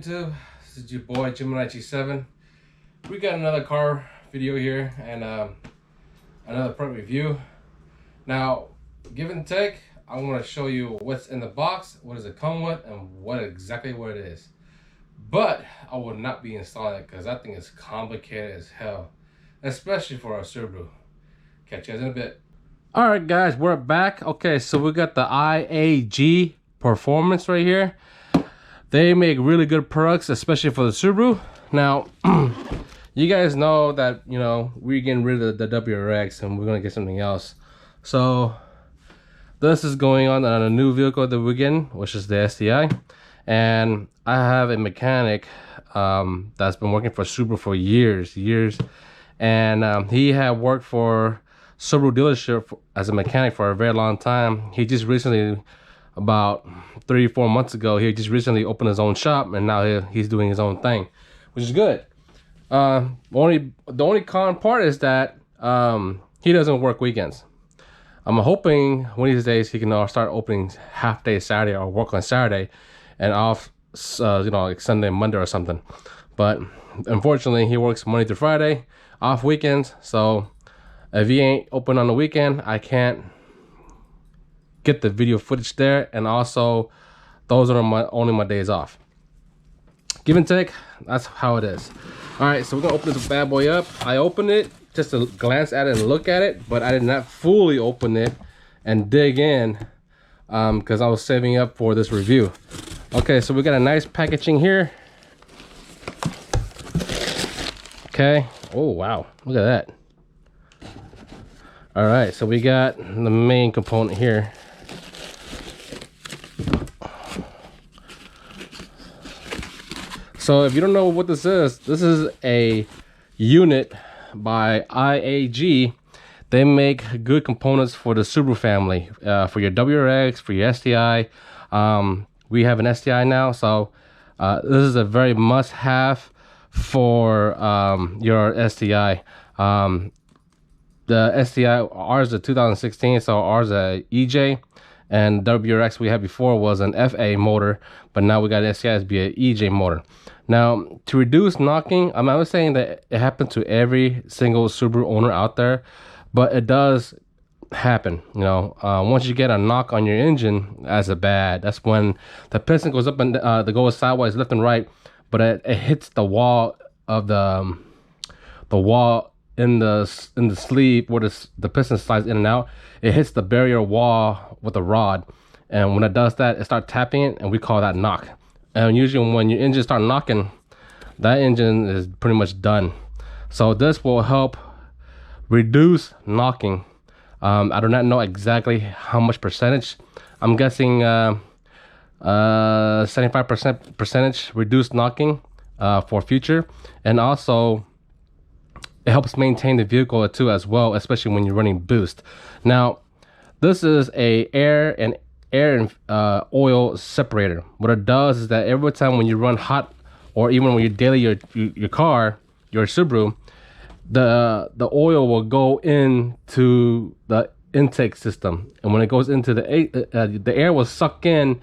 YouTube? This is your boy Gemini G7. We got another car video here and another product review. Now, give and take, I want to show you what's in the box, what does it come with, and what it is. But I will not be installing it because that thing is complicated as hell, especially for our Subaru. Catch you guys in a bit. All right, guys, we're back. Okay, so we got the IAG Performance right here. They make really good products, especially for the Subaru. Now, you guys know that, you know, we're getting rid of the WRX and we're gonna get something else. So this is going on a new vehicle that we're getting, which is the STI. And I have a mechanic that's been working for Subaru for years. And he had worked for Subaru dealership as a mechanic for a very long time. He just recently, about 3-4 months ago, he just recently opened his own shop, and now he's doing his own thing, which is good. The only con part is that he doesn't work weekends. I'm hoping one of these days he can start opening half day Saturday or work on Saturday and off you know, like Sunday, Monday or something. But unfortunately he works Monday through Friday, off weekends. So if he ain't open on the weekend, I can't get the video footage there, and also those are only my days off. Give and take, that's how it is. All right, so we're gonna open this bad boy up. I opened it just to glance at it and look at it, but I did not fully open it and dig in because I was saving up for this review. Okay, so we got a nice packaging here. Okay, oh wow, look at that. All right, so we got the main component here. So if you don't know what this is a unit by IAG. They make good components for the Subaru family, for your WRX, for your STI. We have an STI now, so this is a very must-have for your STI. The STI, ours is 2016, so ours is a EJ, and WRX we had before was an FA motor, but now we got STI to be an EJ motor. Now, to reduce knocking, I'm not saying that it happens to every single Subaru owner out there, but it does happen. You know, once you get a knock on your engine, that's when the piston goes up and goes sideways, left and right, but it hits the wall of the wall in the sleeve where the piston slides in and out. It hits the barrier wall with a rod, and when it does that, it starts tapping it, and we call that knock. And usually when your engine starts knocking, that engine is pretty much done. So this will help reduce knocking. I do not know exactly how much percentage. I'm guessing 75% percentage reduced knocking for future. And also it helps maintain the vehicle too as well, especially when you're running boost. Now, this is a air and oil separator. What it does is that every time when you run hot, or even when you daily your car, your Subaru, the oil will go into the intake system, and when it goes into the air will suck in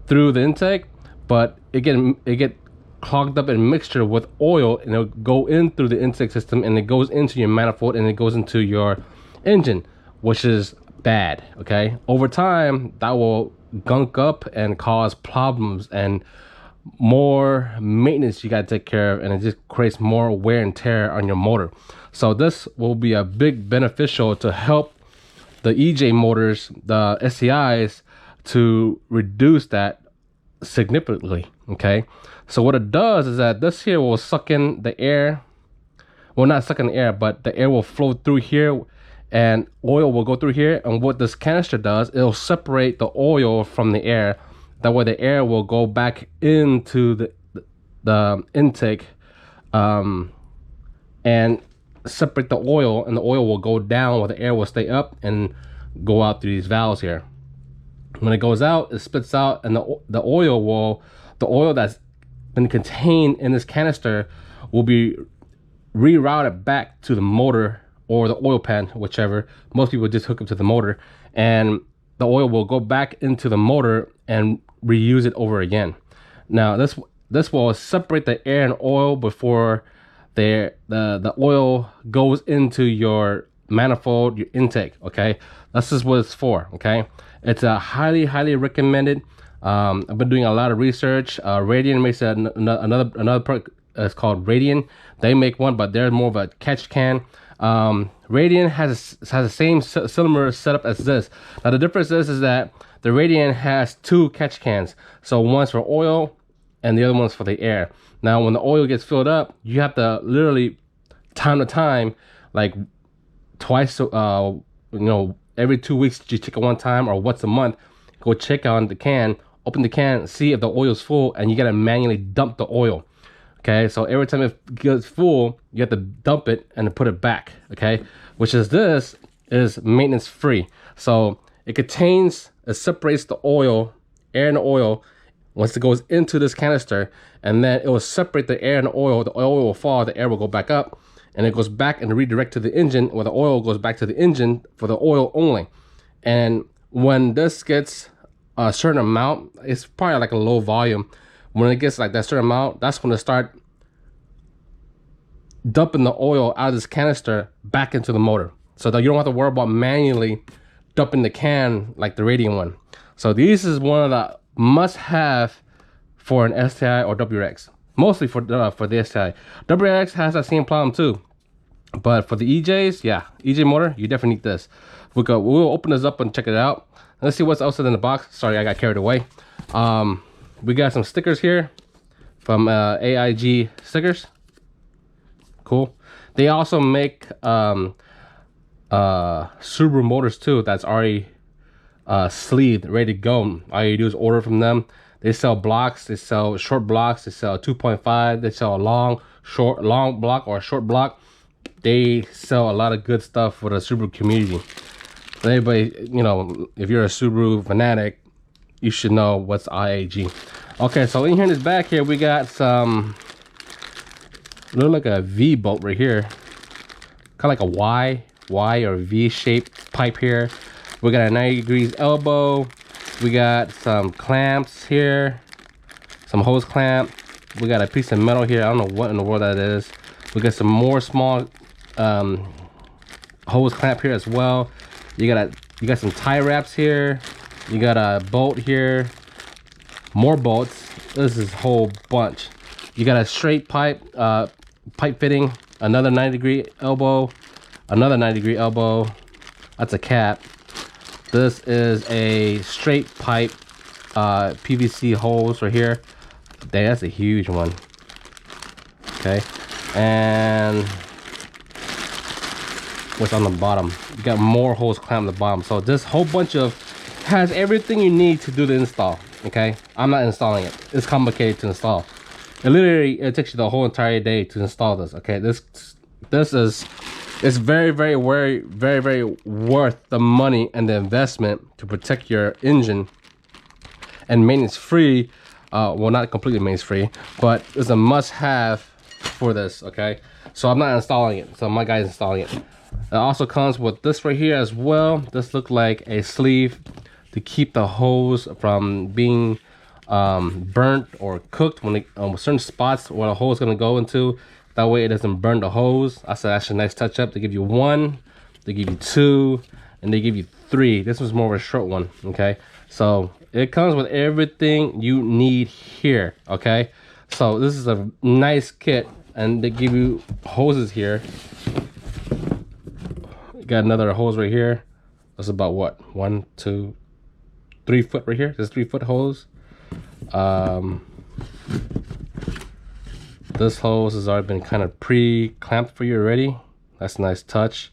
through the intake, but it get clogged up and mixture with oil, and it'll go in through the intake system, and it goes into your manifold, and it goes into your engine, which is bad. Okay, over time that will gunk up and cause problems and more maintenance you got to take care of, and it just creates more wear and tear on your motor. So this will be a big beneficial to help the EJ motors, the STIs, to reduce that significantly. Okay, so what it does is that this here will suck in the air, well, not suck in the air, but the air will flow through here and oil will go through here. And what this canister does, it'll separate the oil from the air. That way the air will go back into the intake and separate the oil, and the oil will go down while the air will stay up and go out through these valves here. When it goes out, it spits out, and the oil that's been contained in this canister will be rerouted back to the motor or the oil pan, whichever. Most people just hook up to the motor, and the oil will go back into the motor and reuse it over again. Now this this will separate the air and oil before the oil goes into your manifold, your intake. Okay, this is what it's for. Okay, it's a highly recommended. I've been doing a lot of research. Radian makes another product. It's called Radian. They make one, but they're more of a catch can. Radian has the same cylinder setup as this. Now the difference is that the Radian has 2 catch cans. So one's for oil and the other one's for the air. Now when the oil gets filled up, you have to literally time to time, like twice, every 2 weeks you check it one time, or once a month, go check on the can, open the can, see if the oil is full, and you gotta manually dump the oil. Okay, so every time it gets full, you have to dump it and put it back. Okay, this is maintenance free. So it separates the oil, air and the oil, once it goes into this canister, and then it will separate the air and the oil. The oil will fall, the air will go back up, and it goes back and redirect to the engine, where the oil goes back to the engine for the oil only. And when this gets a certain amount, it's probably like a low volume. When it gets like that certain amount, that's when it start dumping the oil out of this canister back into the motor, so that you don't have to worry about manually dumping the can like the Radian one. So this is one of the must-have for an STI or WRX, mostly for the STI. WRX has that same problem too, but for the EJs, yeah, EJ motor, you definitely need this. We'll open this up and check it out. Let's see what's else in the box. Sorry, I got carried away. We got some stickers here from AIG stickers. Cool. They also make Subaru motors too, that's already sleeved, ready to go. All you do is order from them. They sell blocks, they sell short blocks, they sell 2.5, they sell a long block or a short block. They sell a lot of good stuff for the Subaru community. So anybody, if you're a Subaru fanatic, you should know what's IAG. Okay, so in here in this back here, we got some, look like a V bolt right here, kind of like a Y or V shaped pipe here. We got a 90 degrees elbow. We got some clamps here, some hose clamp. We got a piece of metal here. I don't know what in the world that is. We got some more small hose clamp here as well. You got some tie wraps here. You got a bolt here, more bolts. This is a whole bunch. You got a straight pipe fitting, another 90-degree elbow, another 90-degree elbow. That's a cap. This is a straight pipe PVC hose right here. Dang, that's a huge one. Okay, and what's on the bottom? You got more hose clamp on the bottom. So this whole bunch of has everything you need to do the install. Okay, I'm not installing it. It's complicated to install. It takes you the whole entire day to install this. Okay, this is very worth the money and the investment to protect your engine, and maintenance free. Well, not completely maintenance free, but it's a must-have for this. Okay, so I'm not installing it, so my guy's installing it. It also comes with this right here as well. This looks like a sleeve to keep the hose from being burnt or cooked when certain spots where the hose is going to go into. That way it doesn't burn the hose. I said that's a nice touch up. They give you 1, they give you 2, and they give you 3. This was more of a short one. Okay, so it comes with everything you need here. Okay, so this is a nice kit, and they give you hoses here. You got another hose right here. That's about what, 1, 2, 3 foot right here. This 3-foot hose. This hose has already been kind of pre-clamped for you already. That's a nice touch.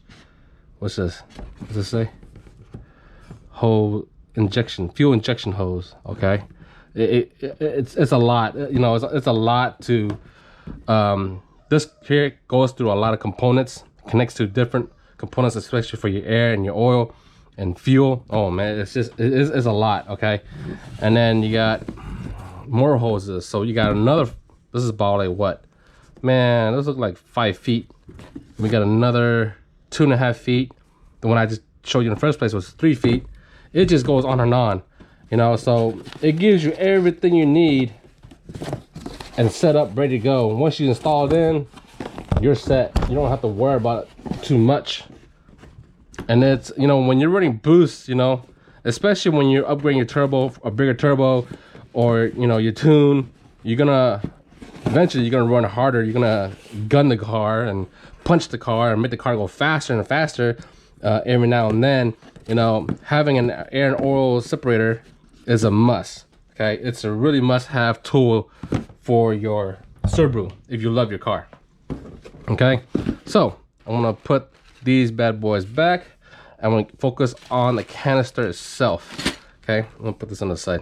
What's this? What's this say? Fuel injection hose. Okay, it's a lot. It's a lot to. This here goes through a lot of components. Connects to different components, especially for your air and your oil and fuel. Oh man, it's a lot. Okay, and then you got more hoses. So you got another. This is about like what? Man, those look like 5 feet. We got another 2.5 feet. The one I just showed you in the first place was 3 feet. It just goes on and on, so it gives you everything you need and set up, ready to go. Once you install it in, you're set. You don't have to worry about it too much. And it's, you know, when you're running boosts, you know, especially when you're upgrading your turbo, a bigger turbo, or, you know, your tune, you're gonna eventually, you're gonna run harder. You're gonna gun the car and punch the car and make the car go faster and faster. Every now and then, you know, having an air and oil separator is a must. Okay, it's a really must-have tool for your Subaru if you love your car. Okay, so I'm gonna put these bad boys back. I'm gonna focus on the canister itself. Okay, I'm gonna put this on the side.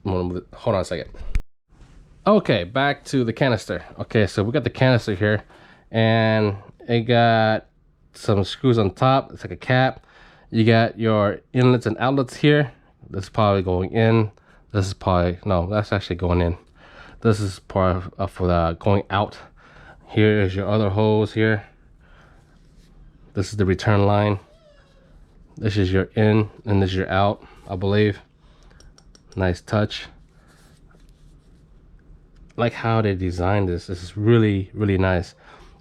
Hold on a second. Okay, back to the canister. Okay, so we got the canister here, and it got some screws on top. It's like a cap. You got your inlets and outlets here. This is probably going in. This is probably, no, that's actually going in. This is part of for the going out. Here is your other hose here. This is the return line. This is your in, and this is your out, I believe. Nice touch. Like how they designed this. This is really, really nice.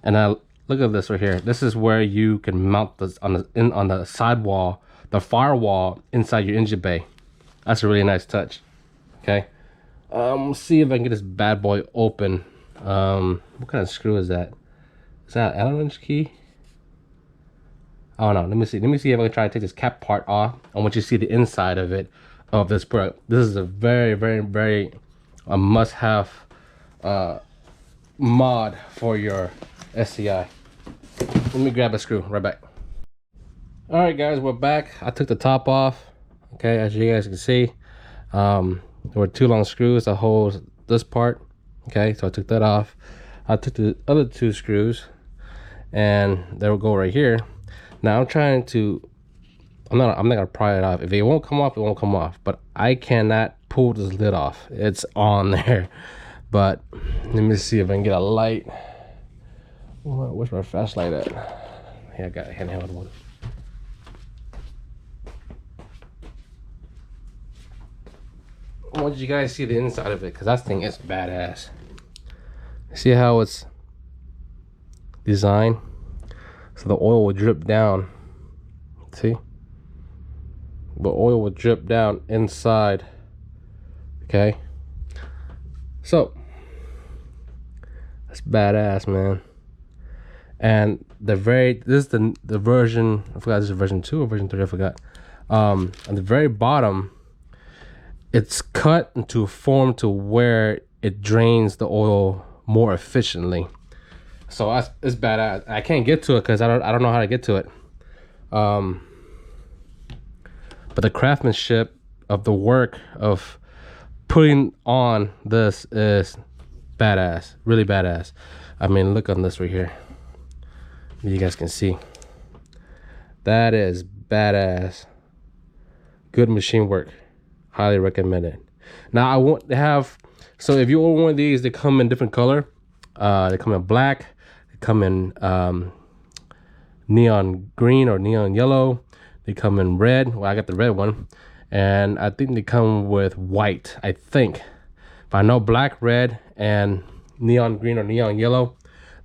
And now look at this right here. This is where you can mount this on the sidewall, the firewall inside your engine bay. That's a really nice touch. Okay. Let's see if I can get this bad boy open. What kind of screw is that? Is that an Allen wrench key? Oh no, let me see. Let me see if I can try to take this cap part off. I want you to see the inside of it, of this product. This is a very, very, very must-have mod for your SCI. Let me grab a screw. Right back. All right, guys, we're back. I took the top off. Okay, as you guys can see, there were 2 long screws that hold this part. Okay, so I took that off. I took the other 2 screws, and they will go right here. Now I'm trying to, I'm not gonna pry it off. If it won't come off, it won't come off. But I cannot pull this lid off. It's on there. But let me see if I can get a light. Where's my flashlight at? Yeah, I got a handheld one. I want you guys to see the inside of it, because that thing is badass. See how it's designed? So the oil will drip down. See? The oil will drip down inside. Okay? So, that's badass, man. And this is the version, I forgot, this is version 2 or version 3, I forgot. On the very bottom, it's cut into a form to where it drains the oil more efficiently. So it's badass. I can't get to it because I don't know how to get to it. But the craftsmanship of the work of putting on this is badass, really badass. I mean, look on this right here. You guys can see. That is badass. Good machine work. Highly recommended. Now I want to have, so if you order one of these, they come in different color. They come in black. They come in neon green or neon yellow. They come in red. Well, I got the red one. And I think they come with white, I think. But I know black, red, and neon green or neon yellow,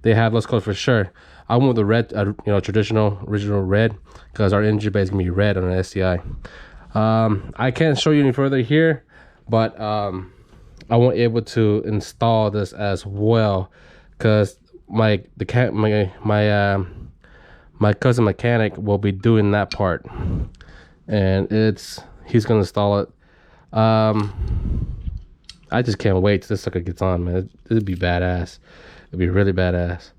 they have those colors for sure. I went with the red, you know, traditional, original red, because our engine bay is gonna be red on an SCI. I can't show you any further here, but I won't be able to install this as well, because my cousin mechanic will be doing that part, and he's gonna install it. I just can't wait till this sucker gets on, man. It'd be badass. It'd be really badass.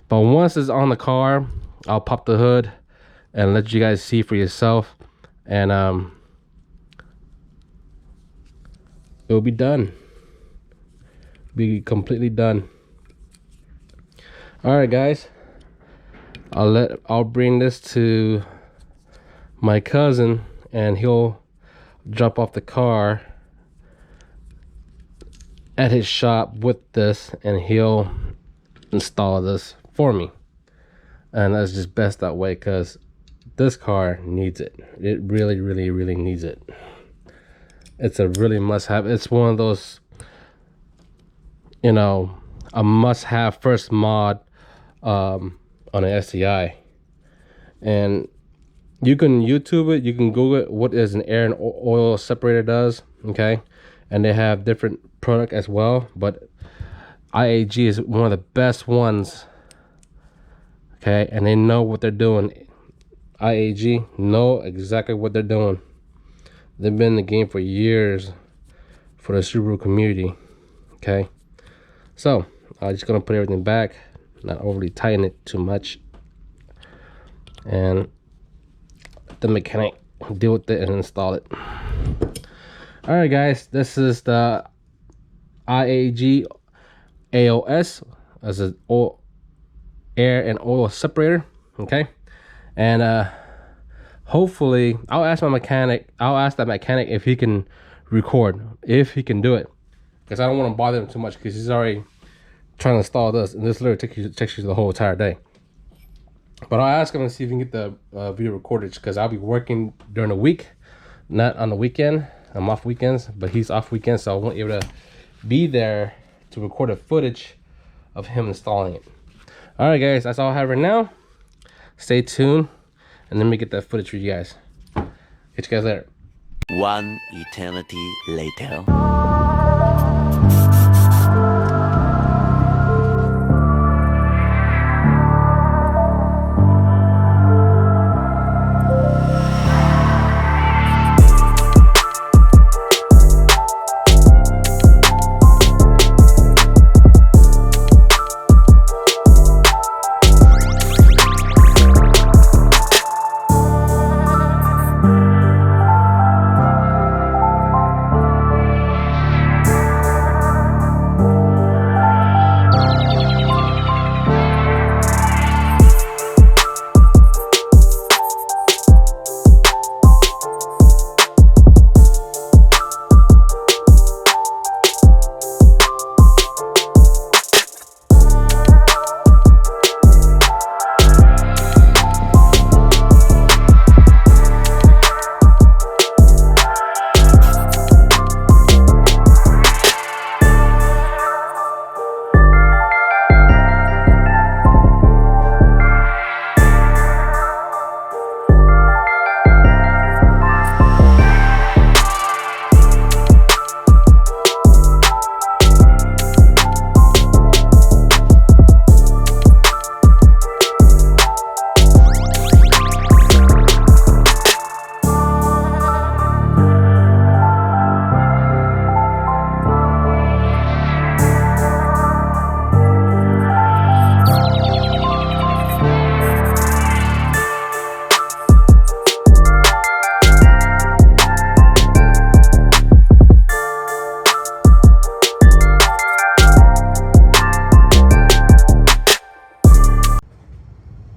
But once it's on the car, I'll pop the hood and let you guys see for yourself, and it'll be done. Be completely done. All right, guys. I'll bring this to my cousin, and he'll drop off the car at his shop with this, and he'll install this for me. And that's just best that way, because this car needs it. It really, really, really needs it. It's a really must have. It's one of those you know, a must-have first mod on an STI. And you can YouTube it, you can Google it, what is an air and oil separator does, okay? And they have different product as well, but IAG is one of the best ones, okay? And they know what they're doing. IAG know exactly what they're doing. They've been in the game for years for the Subaru community, okay? So I'm just gonna put everything back, not overly tighten it too much, and let the mechanic deal with it and install it. All right, guys, this is the IAG AOS as an air and oil separator, okay? And hopefully I'll ask that mechanic if he can record, if he can do it, because I don't want to bother him too much, because he's already trying to install this, and this literally takes you the whole entire day. But I'll ask him and see if we can get the video recorded, because I'll be working during the week, not on the weekend. I'm off weekends, but he's off weekends, so I won't be able to be there to record the footage of him installing it. All right, guys, that's all I have right now. Stay tuned, and let me get that footage for you guys. Catch you guys later. One eternity later.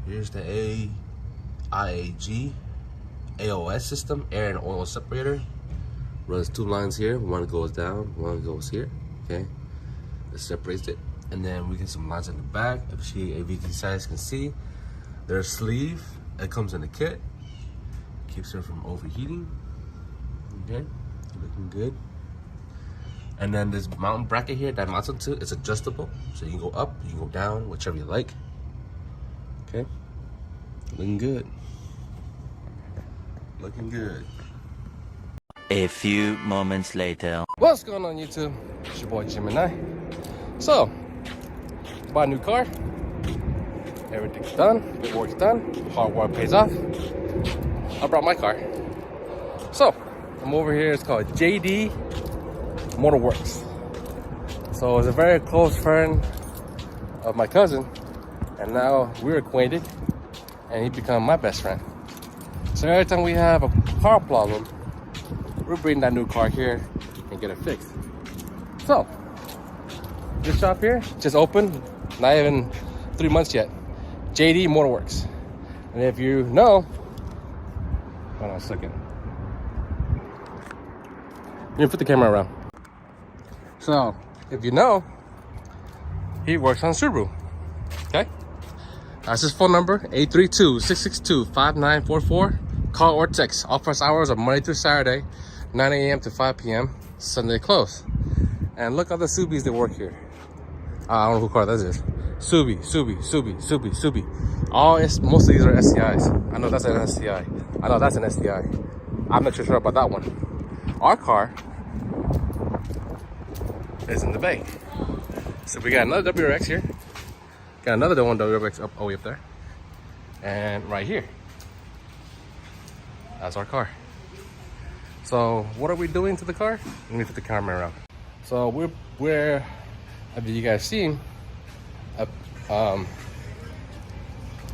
Here's the IAG AOS system, air and oil separator. Runs two lines here. One goes down, one goes here. Okay, it separates it, and then we get some lines in the back. If you guys can see, there's a sleeve. It comes in the kit. Keeps her from overheating. Okay, looking good. And then this mountain bracket here that mounts onto it, it's adjustable, so you can go up, you can go down, whichever you like. Okay, looking good. Looking good. A few moments later. What's going on, YouTube? It's your boy Gemini. So, bought a new car. Everything's done. Good work's done. Hard work pays off. I brought my car. So, I'm over here. It's called JD Motorworx. So, it's a very close friend of my cousin, and now we're acquainted, and he become my best friend. So every time we have a car problem, we'll bring that new car here and get it fixed. So, this shop here just opened, not even 3 months yet. JD Motorworx. And if you know, hold on a second. You can put the camera around. So, if you know, he works on Subaru. Okay? That's his phone number, 832-662-5944. Call or text. Office hours are Monday through Saturday, 9 a.m. to 5 p.m. Sunday close. And look at the Subies that work here. I don't know who car that is. Subi. Most of these are STIs. I know that's an STI. I know that's an STI. I'm not too sure about that one. Our car is in the bay. So we got another WRX here. Got another one WRX up all the way up there. And right here. That's our car. So what are we doing to the car? Let me put the camera around. So we're as you guys seen,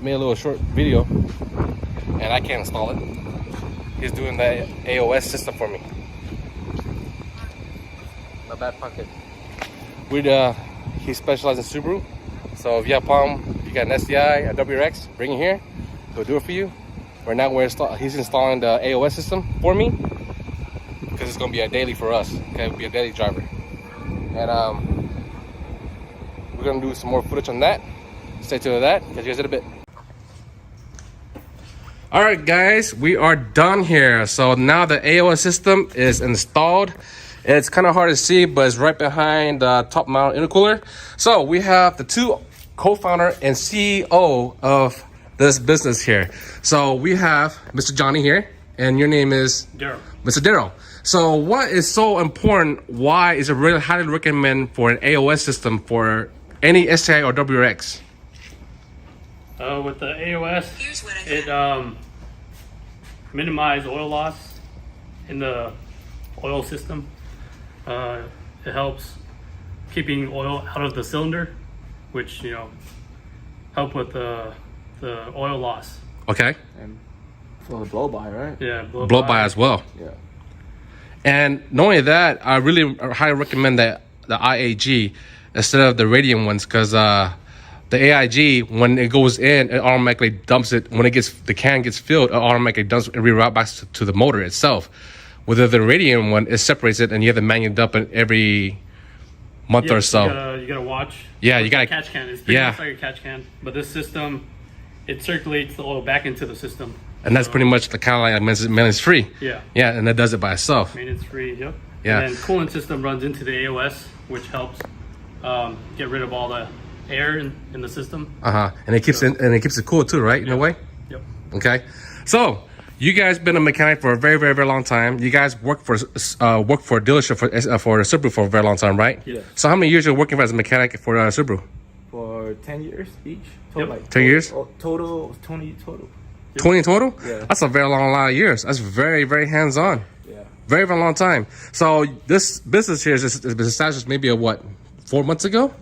made a little short video, and I can't install it. He's doing the AOS system for me. My back pocket. He specializes in Subaru, so if you have a problem, you got an STI, a WRX, bring it here. He'll do it for you. Right now he's installing the AOS system for me, because it's gonna be a daily for us. Okay, it'll be a daily driver, and we're gonna do some more footage on that. Stay tuned to that. Catch you guys in a bit. All right, guys, we are done here. So now the AOS system is installed. It's kind of hard to see, but it's right behind the top mount intercooler. So we have the two co-founder and CEO of this business here. So we have Mr. Johnny here, and your name is? Darryl. Mr. Darryl. So what is so important? Why is it really highly recommend for an AOS system for any STI or WRX? With the AOS, it minimizes oil loss in the oil system. It helps keeping oil out of the cylinder, which help with the oil loss. Okay. And for the blow by, right? Yeah, blow by as well. Yeah. And not only that, I really highly recommend the IAG instead of the radium ones, because the AIG, when it goes in, it automatically dumps it. When the can gets filled, it automatically dumps and reroute back to the motor itself. With the radium one, it separates it, and you have to manually dump it every month or so. You gotta watch. Yeah, you gotta catch can. It's pretty much like a catch can, but this system, it circulates the oil back into the system. And that's pretty much the kind of like maintenance free. Yeah. Yeah, and it does it by itself. Maintenance free. Yep. Yeah. And then coolant system runs into the AOS, which helps get rid of all the air in the system. And it keeps it cool too, right? In a way. Yep. Okay. So you guys been a mechanic for a very, very, very long time. You guys work for a dealership for Subaru for a very long time, right? Yeah. So how many years are you working as a mechanic for Subaru? For 10 years each. Yep. Like 10 years? Total 20 total. 20 in total? Yeah. That's a very lot of years. That's very, very hands-on. Yeah. Very, very long time. So this business here has been established maybe 4 months ago?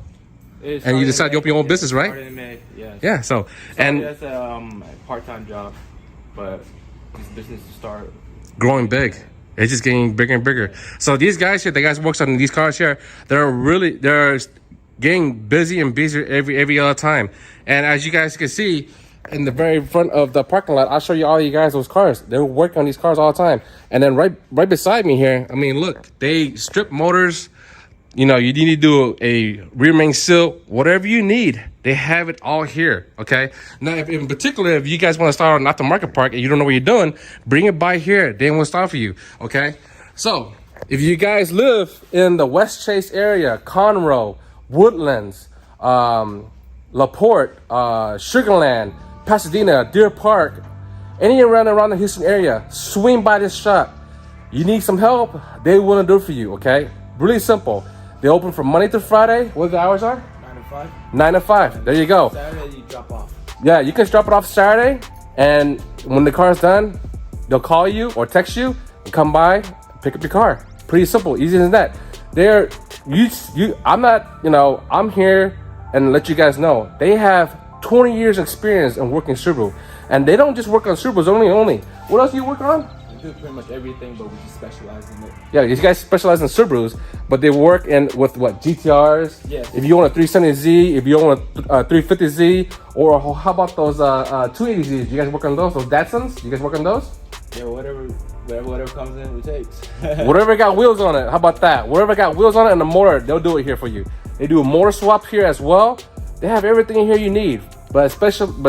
And you decided to open your own business, right? Started in May, yes. Yeah, so and that's a part-time job, but this business to start growing big. It's just getting bigger and bigger. So these guys here, the guys who works on these cars here, they're getting busy and busier every other time. And as you guys can see in the very front of the parking lot, I'll show you all you guys those cars. They're working on these cars all the time. And then right beside me here, I mean, look, they strip motors. You need to do a rear main seal, whatever you need, they have it all here, okay? Now, in particular, if you guys want to start on aftermarket park and you don't know what you're doing, bring it by here. They will start for you, okay? So, if you guys live in the West Chase area, Conroe, Woodlands, LaPorte, Sugarland, Pasadena, Deer Park, any around the Houston area, swing by this shop. You need some help, they will do it for you, okay? Really simple. They open from Monday to Friday. What the hours are? 9 to 5. 9 to 5. There you go. Saturday you drop off. Yeah, you can drop it off Saturday, and when the car's done, they'll call you or text you and come by, pick up your car. Pretty simple, easy as that. I'm here and let you guys know they have 20 years experience in working Subaru, and they don't just work on Subarus only. What else do you work on? We do pretty much everything, but we just specialize in it. Yeah, these guys specialize in Subarus, but they work with what, GTRs? Yes. If you want a 370Z, if you want a 350Z, or how about those 280Zs? You guys work on those? Those Datsuns? You guys work on those? Yeah, whatever comes in, it takes. Whatever got wheels on it, how about that? Whatever got wheels on it and a motor, they'll do it here for you. They do a motor swap here as well. They have everything in here you need. But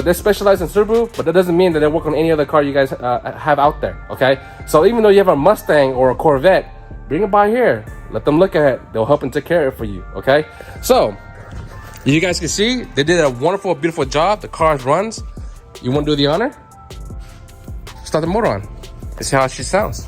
they specialize in Subaru, but that doesn't mean that they work on any other car you guys have out there, okay? So even though you have a Mustang or a Corvette, bring it by here. Let them look at it. They'll help and take care of it for you, okay? So, You guys can see they did a wonderful, beautiful job. The car runs. You want to do the honor? Start the motor on. Let's see how she sounds.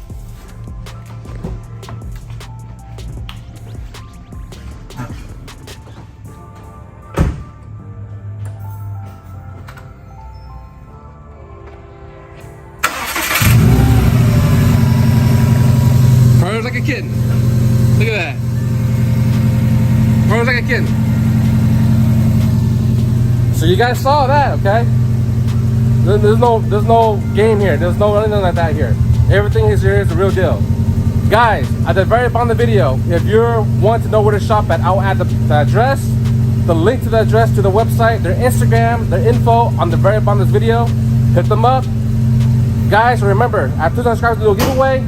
Purrs like a kitten. Look at that. Purrs like a kitten. So you guys saw that, okay? There's no game here. There's no anything like that here. Everything is here is the real deal. Guys, at the very bottom of the video, if you want to know where to shop at, I'll add the address, the link to the address to the website, their Instagram, their info on the very bottom of this video. Hit them up. Guys, remember, at 2,000 subscribers, we'll do a giveaway.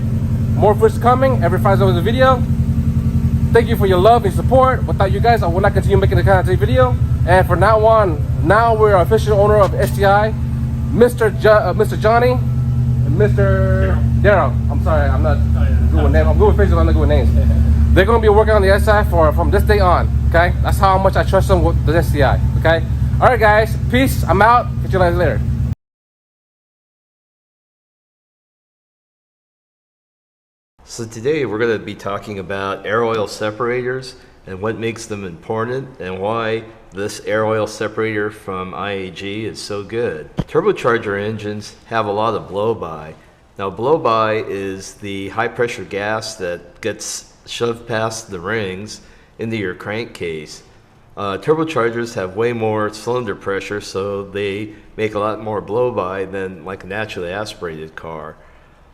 More footage coming every Friday over the video. Thank you for your love and support. Without you guys, I will not continue making the content video. And from now on, now we're official owner of STI, Mr. Johnny and Mr. Darryl. I'm sorry, I'm not good with names. I'm good with faces, I'm not good with names. They're going to be working on the STI from this day on. Okay, that's how much I trust them with the STI. Okay, all right, guys. Peace. I'm out. Catch you guys later. So today we're going to be talking about air oil separators and what makes them important and why this air oil separator from IAG is so good. Turbocharger engines have a lot of blow-by. Now blow-by is the high pressure gas that gets shoved past the rings into your crankcase. Turbochargers have way more cylinder pressure, so they make a lot more blow-by than like a naturally aspirated car.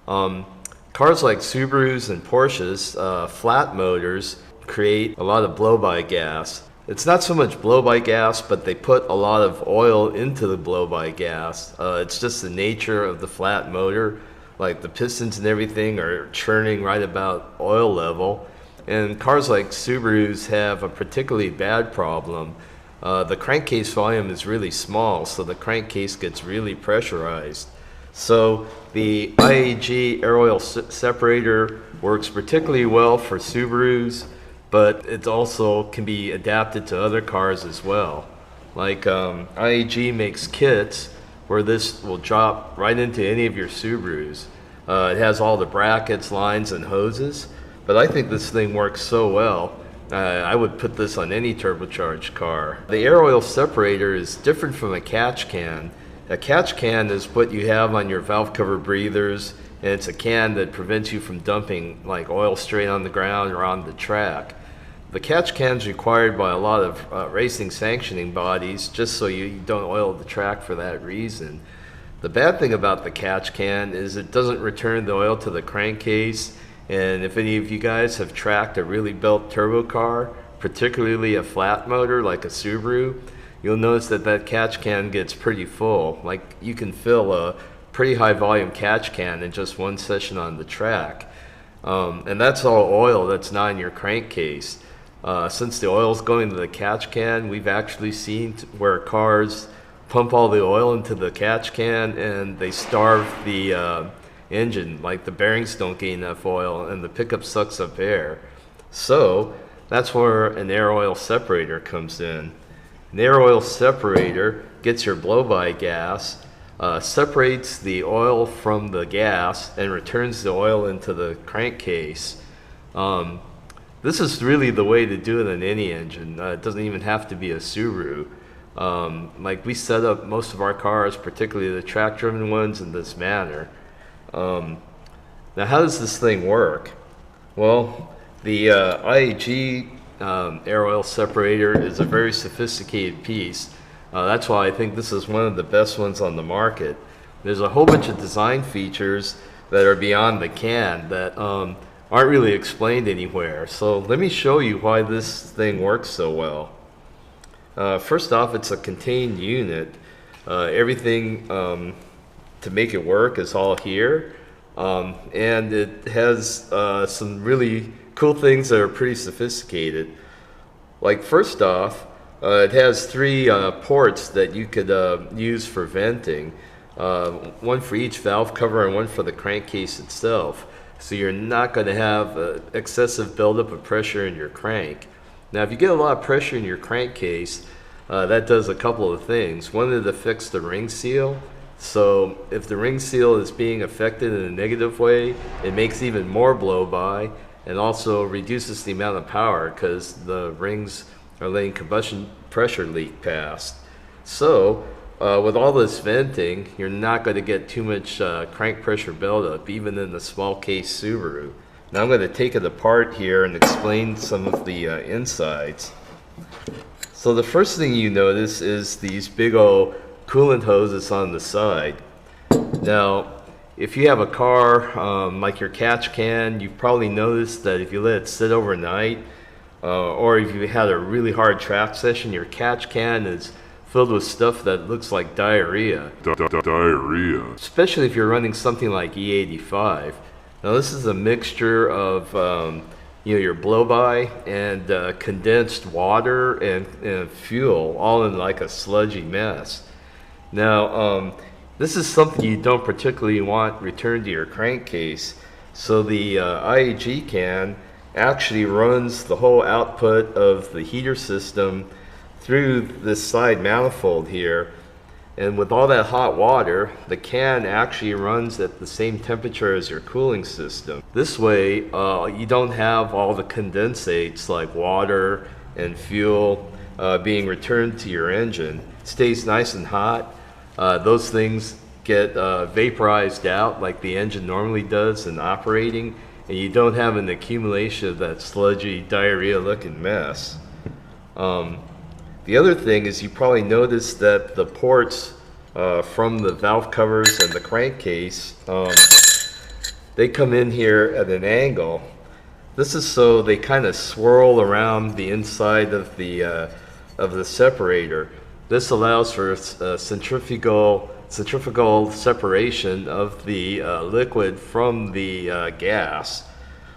Cars like Subarus and Porsches, flat motors create a lot of blow-by gas. It's not so much blow-by gas, but they put a lot of oil into the blow-by gas. It's just the nature of the flat motor. Like the pistons and everything are churning right about oil level. And cars like Subarus have a particularly bad problem. The crankcase volume is really small, so the crankcase gets really pressurized. So the IAG air oil separator works particularly well for Subarus, but it also can be adapted to other cars as well. Like IAG makes kits where this will drop right into any of your Subarus. It has all the brackets, lines, and hoses, but I think this thing works so well. I would put this on any turbocharged car. The air oil separator is different from a catch can. A catch can is what you have on your valve cover breathers, and it's a can that prevents you from dumping like oil straight on the ground or on the track. The catch can is required by a lot of racing sanctioning bodies just so you don't oil the track for that reason. The bad thing about the catch can is it doesn't return the oil to the crankcase, and if any of you guys have tracked a really built turbo car, particularly a flat motor like a Subaru, you'll notice that that catch can gets pretty full. Like you can fill a pretty high volume catch can in just one session on the track. And that's all oil that's not in your crankcase. Since the oil's going to the catch can, we've actually seen where cars pump all the oil into the catch can and they starve the engine. Like the bearings don't get enough oil and the pickup sucks up air. So that's where an air oil separator comes in. An air oil separator gets your blow-by gas, separates the oil from the gas, and returns the oil into the crankcase. This is really the way to do it in any engine. It doesn't even have to be a Subaru. Like we set up most of our cars, particularly the track-driven ones, in this manner. Now how does this thing work? Well, the IAG air oil separator is a very sophisticated piece. That's why I think this is one of the best ones on the market. There's a whole bunch of design features that are beyond the can that aren't really explained anywhere. So let me show you why this thing works so well. First off, it's a contained unit. Everything to make it work is all here. And it has some really cool things that are pretty sophisticated. Like first off, it has 3 ports that you could use for venting. One for each valve cover and one for the crankcase itself. So you're not going to have excessive buildup of pressure in your crank. Now if you get a lot of pressure in your crankcase, that does a couple of things. One is to fix the ring seal. So if the ring seal is being affected in a negative way, it makes even more blow by, and also reduces the amount of power because the rings are letting combustion pressure leak past. So with all this venting, you're not going to get too much crank pressure buildup, even in the small case Subaru. Now I'm going to take it apart here and explain some of the insides. So the first thing you notice is these big old coolant hoses on the side. Now, if you have a car like your catch can, you've probably noticed that if you let it sit overnight, or if you had a really hard track session, your catch can is filled with stuff that looks like diarrhea. Diarrhea. Especially if you're running something like E85. Now this is a mixture of your blow-by and condensed water and fuel, all in like a sludgy mess. Now, this is something you don't particularly want returned to your crankcase. So the IAG can actually runs the whole output of the heater system through this side manifold here. And with all that hot water, the can actually runs at the same temperature as your cooling system. This way, you don't have all the condensates like water and fuel being returned to your engine. It stays nice and hot. Those things get vaporized out like the engine normally does in operating, and you don't have an accumulation of that sludgy diarrhea looking mess. The other thing is you probably noticed that the ports from the valve covers and the crankcase, they come in here at an angle. This is so they kind of swirl around the inside of the separator. This allows for centrifugal separation of the liquid from the gas.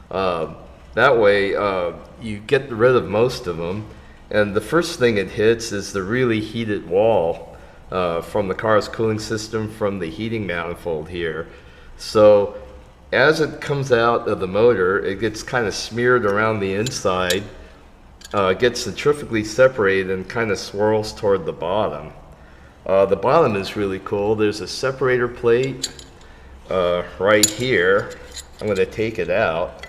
That way you get rid of most of them, and the first thing it hits is the really heated wall from the car's cooling system from the heating manifold here. So as it comes out of the motor, it gets kind of smeared around the inside, gets centrifugally separated and kind of swirls toward the bottom. The bottom is really cool. There's a separator plate right here. I'm going to take it out,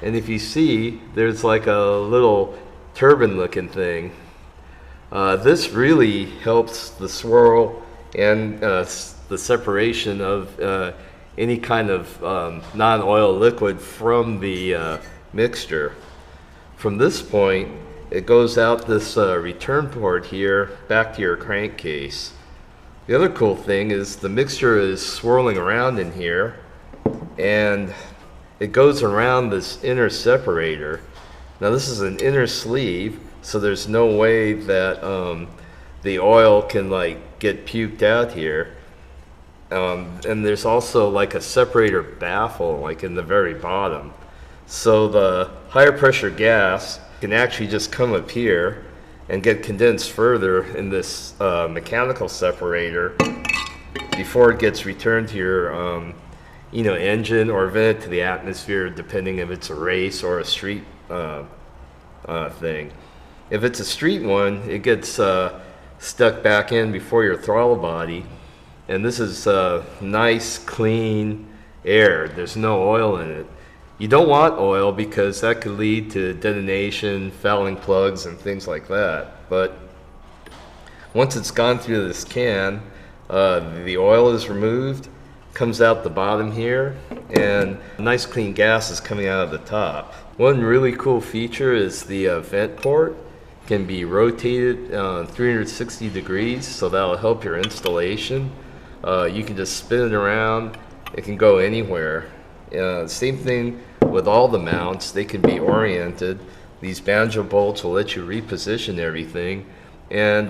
and if you see, there's like a little turbine looking thing. This really helps the swirl and the separation of any kind of non-oil liquid from the mixture. From this point, it goes out this return port here back to your crankcase. The other cool thing is the mixture is swirling around in here, and it goes around this inner separator. Now this is an inner sleeve, so there's no way that the oil can like get puked out here. And there's also like a separator baffle like in the very bottom. So the higher pressure gas can actually just come up here and get condensed further in this mechanical separator before it gets returned to your engine or vented to the atmosphere, depending if it's a race or a street thing. If it's a street one, it gets stuck back in before your throttle body, and this is nice clean air. There's no oil in it. You don't want oil because that could lead to detonation, fouling plugs, and things like that. But once it's gone through this can, the oil is removed, comes out the bottom here, and nice clean gas is coming out of the top. One really cool feature is the vent port can be rotated 360 degrees, so that'll help your installation. You can just spin it around. It can go anywhere. Same thing with all the mounts. They can be oriented. These banjo bolts will let you reposition everything, and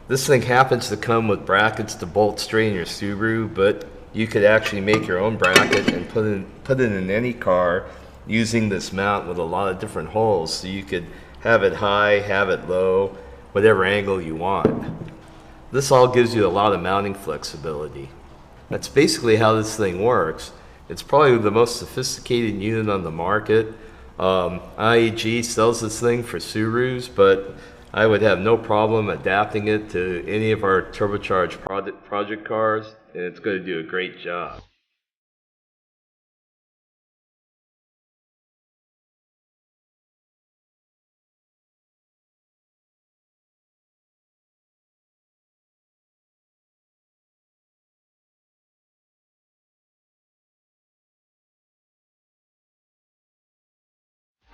this thing happens to come with brackets to bolt straight in your Subaru, but you could actually make your own bracket and put it in any car using this mount with a lot of different holes, so you could have it high, have it low, whatever angle you want. This all gives you a lot of mounting flexibility. That's basically how this thing works. It's probably the most sophisticated unit on the market. IAG sells this thing for Subarus, but I would have no problem adapting it to any of our turbocharged project cars, and it's going to do a great job.